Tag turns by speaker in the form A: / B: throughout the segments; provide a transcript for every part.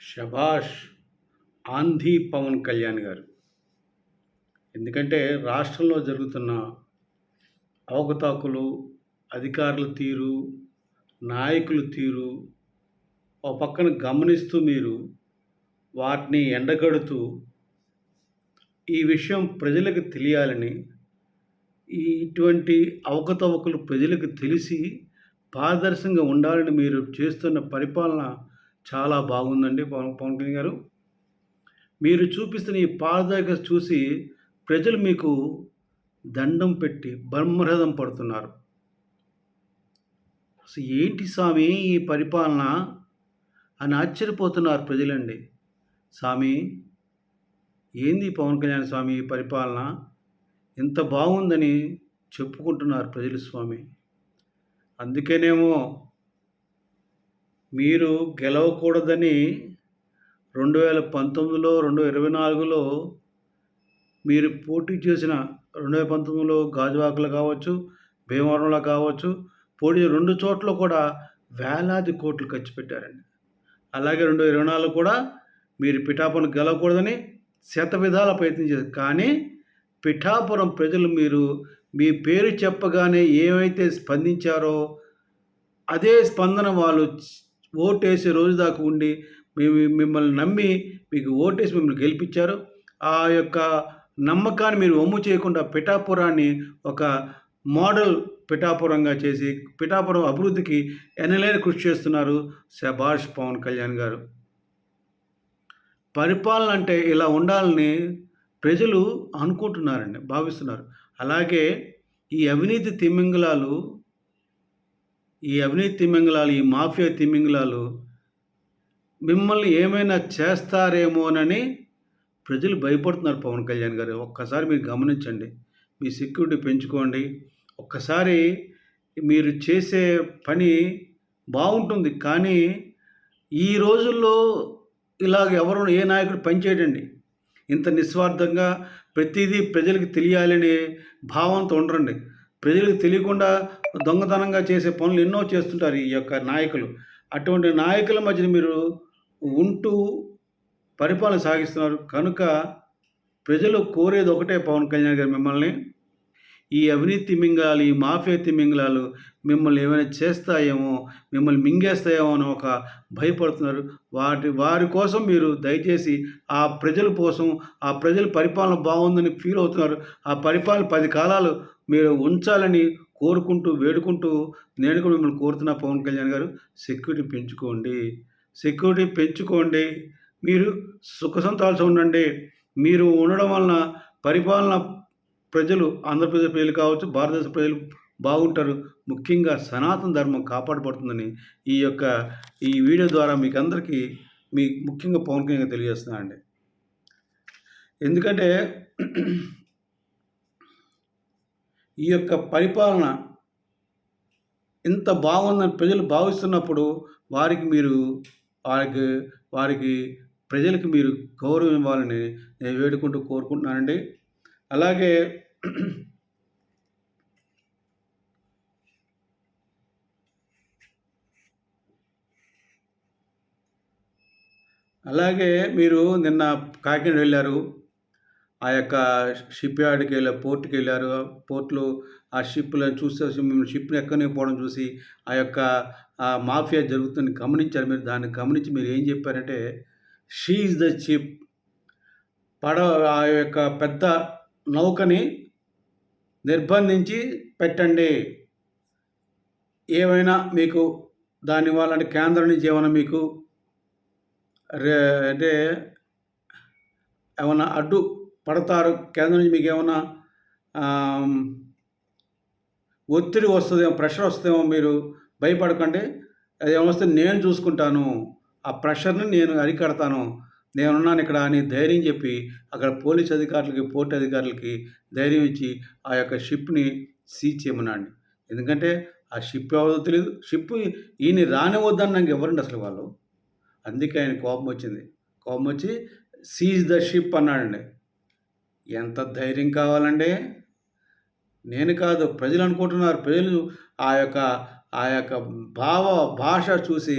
A: శభాష్! ఆంధీ పవన్ కళ్యాణ్ గారు. ఎందుకంటే రాష్ట్రంలో జరుగుతున్న అవకతవకలు, అధికారుల తీరు, నాయకుల తీరు ఓ పక్కన గమనిస్తూ మీరు వాటిని ఎండగడుతూ ఈ విషయం ప్రజలకు తెలియాలని, ఇటువంటి అవకతవకలు ప్రజలకు తెలిసి పారదర్శకంగా ఉండాలని మీరు చేస్తున్న పరిపాలన చాలా బాగుందండి పవన్ పవన్ కళ్యాణ్ గారు. మీరు చూపిస్తున్న ఈ పారదర్శకత చూసి ప్రజలు మీకు దండం పెట్టి బ్రహ్మరథం పడుతున్నారు. అసలు ఏంటి స్వామి ఈ పరిపాలన అని ఆశ్చర్యపోతున్నారు ప్రజలండి. స్వామి ఏంది పవన్ కళ్యాణ్ స్వామి ఈ పరిపాలన ఇంత బాగుందని చెప్పుకుంటున్నారు ప్రజలు స్వామి. అందుకేనేమో మీరు గెలవకూడదని 2019లో 2024లో మీరు పోటీ చేసిన 2019లో గాజువాకలో కావచ్చు, భీమవరంలో కావచ్చు, పోటీ 2 చోట్ల కూడా వేలాది కోట్లు ఖర్చు పెట్టారండి. అలాగే 2024లో కూడా మీరు పిఠాపురం గెలవకూడదని శతవిధాల ప్రయత్నం చేశారు. కానీ పిఠాపురం ప్రజలు మీ పేరు చెప్పగానే ఏమైతే స్పందించారో అదే స్పందన వాళ్ళు ఓటేసే రోజు దాకా ఉండి మిమ్మల్ని నమ్మి మీకు ఓటేసి మిమ్మల్ని గెలిపించారు. ఆ యొక్క నమ్మకాన్ని మీరు వమ్ము చేయకుండా పిఠాపురాన్ని ఒక మోడల్ పిఠాపురంగా చేసి పిఠాపురం అభివృద్ధికి ఎనలేని కృషి చేస్తున్నారు. శభాష్ పవన్ కళ్యాణ్ గారు. పరిపాలన అంటే ఇలా ఉండాలని ప్రజలు అనుకుంటున్నారండి, భావిస్తున్నారు. అలాగే ఈ అవినీతి తిమింగలాలు, ఈ మాఫియా తిమింగలాలు మిమ్మల్ని ఏమైనా చేస్తారేమోనని ప్రజలు భయపడుతున్నారు పవన్ కళ్యాణ్ గారు. ఒక్కసారి మీరు గమనించండి. మీ సెక్యూరిటీ పెంచుకోండి. ఒక్కసారి మీరు చేసే పని బాగుంటుంది. కానీ ఈ రోజుల్లో ఇలాగ ఏ నాయకుడు పనిచేయడండి. ఇంత నిస్వార్థంగా ప్రతిదీ ప్రజలకు తెలియాలనే భావంతో ఉండరండి. ప్రజలకు తెలియకుండా దొంగతనంగా చేసే పనులు ఎన్నో చేస్తుంటారు ఈ యొక్క నాయకులు. అటువంటి నాయకుల మధ్యన మీరు ఉంటూ పరిపాలన సాగిస్తున్నారు. కనుక ప్రజలు కోరేది ఒకటే పవన్ కళ్యాణ్ గారు మిమ్మల్ని. ఈ అవినీతి తిమింగలాలు, ఈ మాఫియా తిమింగలాలు మిమ్మల్ని ఏమైనా చేస్తాయేమో, మిమ్మల్ని మింగేస్తాయేమో అని ఒక భయపడుతున్నారు. వారి కోసం మీరు దయచేసి ఆ ప్రజల కోసం, ఆ ప్రజల పరిపాలన బాగుందని ఫీల్ అవుతున్నారు. ఆ పరిపాలన 10 కాలాలు మీరు ఉంచాలని కోరుకుంటూ, వేడుకుంటూ నేను కూడా మిమ్మల్ని కోరుతున్నా పవన్ కళ్యాణ్ గారు. సెక్యూరిటీ పెంచుకోండి. మీరు సుఖ సంతోషాలతో ఉండండి. మీరు ఉండడం వలన పరిపాలన ప్రజలు, ఆంధ్రప్రదేశ్ ప్రజలు కావచ్చు, భారతదేశ ప్రజలు బాగుంటారు. ముఖ్యంగా సనాతన ధర్మం కాపాడబడుతుందని ఈ వీడియో ద్వారా మీకు అందరికీ ముఖ్యంగా పవన్ కళ్యాణ్ తెలియజేస్తున్నానండి. ఎందుకంటే ఈ యొక్క పరిపాలన ఇంత బాగుందని ప్రజలు భావిస్తున్నప్పుడు వారికి ప్రజలకు మీరు గౌరవం ఇవ్వాలని నేను వేడుకుంటూ కోరుకుంటున్నానండి. అలాగే మీరు నిన్న కాకినాడ వెళ్ళారు. ఆ యొక్క షిప్ యార్డ్కి వెళ్ళారు, పోర్ట్కి వెళ్ళారు. పోర్ట్లో ఆ షిప్లను చూస్తే షిప్ని ఎక్కనివ్వకపోవడం చూసి ఆ యొక్క మాఫియా జరుగుతుందని గమనించారు. మీరు దాన్ని గమనించి మీరు ఏం చెప్పారంటే, షీ ఈజ్ ద షిప్, ఆ యొక్క పెద్ద నౌకని నిర్బంధించి పెట్టండి. ఏమైనా మీకు దానివల్ల అంటే కేంద్రం నుంచి ఏమైనా మీకు అంటే ఏమన్నా అడ్డు పడతారు, కేంద్రం నుంచి మీకు ఏమన్నా ఒత్తిడి వస్తుందేమో, ప్రెషర్ వస్తుందేమో, మీరు భయపడకండి. అది ఏమొస్తే నేను చూసుకుంటాను, ఆ ప్రెషర్ని నేను అరికడతాను, నేనున్నాను ఇక్కడ అని ధైర్యం చెప్పి అక్కడ పోలీస్ అధికారులకి, పోర్ట్ అధికారులకి ధైర్యం ఇచ్చి ఆ యొక్క షిప్ని సీజ్ చేయమనండి. ఎందుకంటే ఆ షిప్ ఎవరో తెలియదు. షిప్ ఈయన రానివద్దని నాకు ఎవరండి అసలు వాళ్ళు. అందుకే ఆయన కోపం వచ్చి సీజ్ ద షిప్ అన్నాడండి. ఎంత ధైర్యం కావాలండి? నేను కాదు, ప్రజలు అనుకుంటున్నారు. ప్రజలు ఆ యొక్క భాష చూసి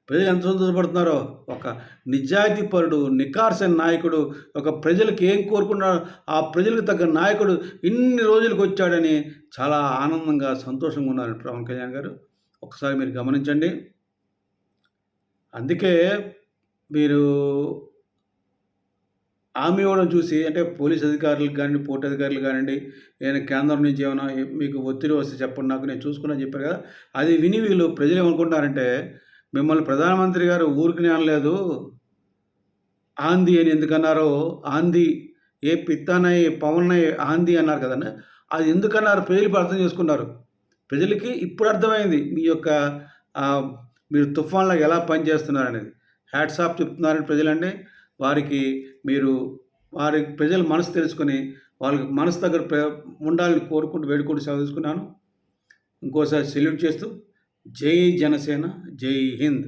A: ప్రజలు ఎంత సంతోషపడుతున్నారో. ఒక నిజాయితీపరుడు, నిఖార్సైన నాయకుడు, ఒక ప్రజలకు ఏం కోరుకున్నాడో ఆ ప్రజలకు తగ్గ నాయకుడు ఇన్ని రోజులకొచ్చాడని చాలా ఆనందంగా, సంతోషంగా ఉన్నారు పవన్ కళ్యాణ్ గారు. ఒకసారి మీరు గమనించండి. అందుకే మీరు హామీ ఇవ్వడం చూసి అంటే పోలీస్ అధికారులకు గానియండి, పోర్టు అధికారులు గానియండి, ఏదైనా కేంద్రం నుంచి ఏమైనా మీకు ఒత్తిడి వస్తే చెప్పండి నాకు, నేను చూసుకున్నానని చెప్పారు కదా! అది విని వీళ్ళు ప్రజలేమనుకుంటున్నారంటే, మిమ్మల్ని ప్రధానమంత్రి గారు ఊరికనే అనలేదు. ఆంధీ అని ఎందుకన్నారో, ఆంధీ ఏ పిత్తానై పవన్నై ఆంధీ అన్నారు కదండీ! అది ఎందుకన్నారో ప్రజలు ఇప్పుడు అర్థం చేసుకున్నారు. ప్రజలకి ఇప్పుడు అర్థమైంది మీ యొక్క ఆహ్, మీరు తుఫాన్‌లాగా ఎలా పనిచేస్తున్నారనేది. హ్యాట్స్ ఆఫ్ చెప్తున్నారని ప్రజలండి. వారికి మీరు వారి ప్రజల మనసు తెలుసుకొని, వాళ్ళకి మనసు దగ్గర ఉండాలని కోరుకుంటూ, వేడుకుంటూ సెలవు తీసుకున్నాను. ఇంకోసారి సెల్యూట్ చేస్తూ జై జనసేన, జై హింద్.